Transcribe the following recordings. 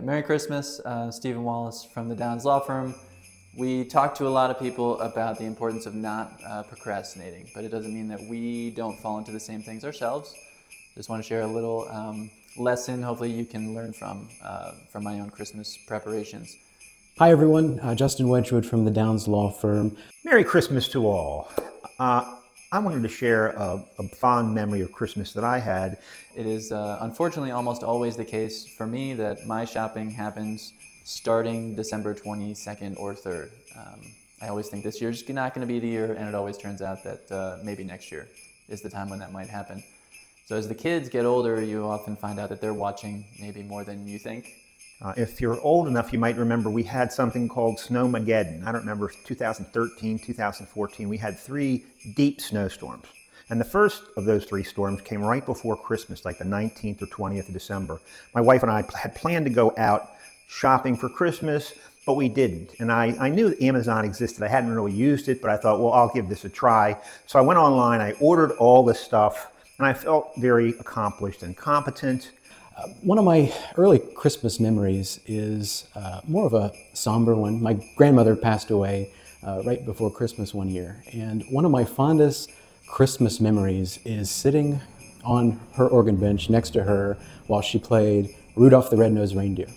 Merry Christmas, Stephen Wallace from the Downs Law Firm. We talk to a lot of people about the importance of not procrastinating, but it doesn't mean that we don't fall into the same things ourselves. Just want to share a little lesson hopefully you can learn from my own Christmas preparations. Hi everyone, Justin Wedgwood from the Downs Law Firm. Merry Christmas to all. I wanted to share a fond memory of Christmas that I had. It is unfortunately almost always the case for me that my shopping happens starting December 22nd or 3rd. I always think this year's not going to be the year, and it always turns out that maybe next year is the time when that might happen. So as the kids get older, you often find out that they're watching maybe more than you think. If you're old enough, you might remember we had something called Snowmageddon. I don't remember, 2013, 2014. We had 3 deep snowstorms. And the first of those 3 storms came right before Christmas, like the 19th or 20th of December. My wife and I had planned to go out shopping for Christmas, but we didn't. And I knew that Amazon existed. I hadn't really used it, but I thought, well, I'll give this a try. So I went online, I ordered all this stuff, and I felt very accomplished and competent. One of my early Christmas memories is more of a somber one. My grandmother passed away right before Christmas one year, and one of my fondest Christmas memories is sitting on her organ bench next to her while she played Rudolph the Red-Nosed Reindeer,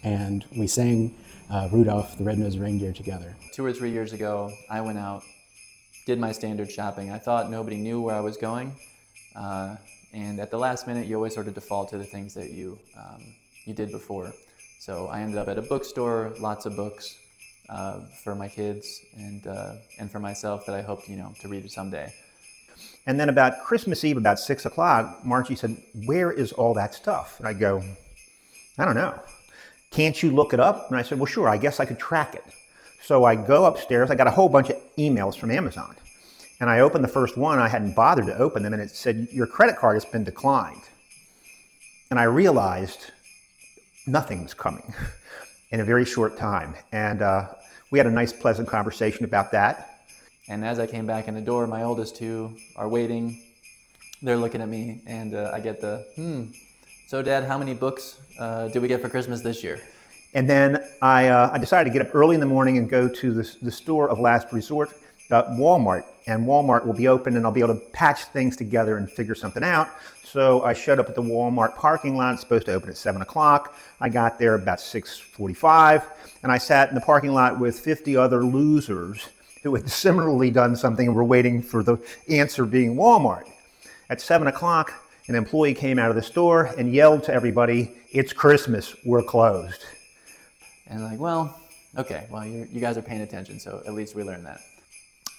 and we sang Rudolph the Red-Nosed Reindeer together. 2 or 3 years ago, I went out, did my standard shopping. I thought nobody knew where I was going. And at the last minute, you always sort of default to the things that you did before. So I ended up at a bookstore, lots of books for my kids and for myself that I hoped, to read someday. And then about Christmas Eve, about 6 o'clock, Margie said, "Where is all that stuff?" And I go, "I don't know. Can't you look it up?" And I said, "Well, sure, I guess I could track it." So I go upstairs. I got a whole bunch of emails from Amazon. And I opened the first one. I hadn't bothered to open them, and it said, "Your credit card has been declined." And I realized nothing was coming in a very short time. And we had a nice, pleasant conversation about that. And as I came back in the door, my oldest 2 are waiting. They're looking at me, and I get the, "So Dad, how many books did we get for Christmas this year?" And then I decided to get up early in the morning and go to the store of last resort, Walmart. And Walmart will be open, and I'll be able to patch things together and figure something out. So I showed up at the Walmart parking lot. It's supposed to open at 7 o'clock. I got there about 6:45, and I sat in the parking lot with 50 other losers who had similarly done something and were waiting for the answer being Walmart. At 7 o'clock, an employee came out of the store and yelled to everybody, "It's Christmas, we're closed." And like, well, okay, well, you guys are paying attention, so at least we learned that.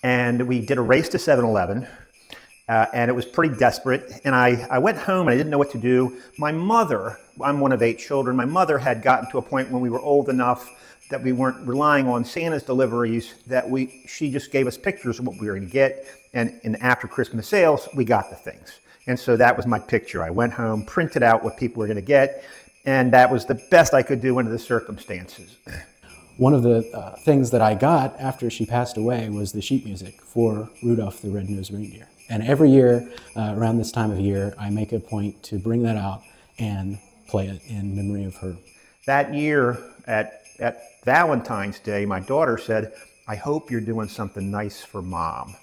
And we did a race to 7-Eleven, and it was pretty desperate. And I went home and I didn't know what to do. My mother, I'm one of 8 children, my mother had gotten to a point when we were old enough that we weren't relying on Santa's deliveries, that she just gave us pictures of what we were going to get. And in after Christmas sales, we got the things. And so that was my picture. I went home, printed out what people were going to get, and that was the best I could do under the circumstances. One of the things that I got after she passed away was the sheet music for Rudolph the Red-Nosed Reindeer. And every year, around this time of year, I make a point to bring that out and play it in memory of her. That year, at Valentine's Day, my daughter said, "I hope you're doing something nice for Mom,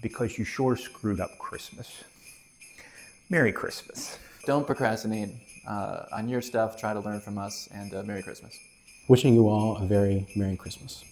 because you sure screwed up Christmas." Merry Christmas. Don't procrastinate on your stuff. Try to learn from us, and Merry Christmas. Wishing you all a very Merry Christmas.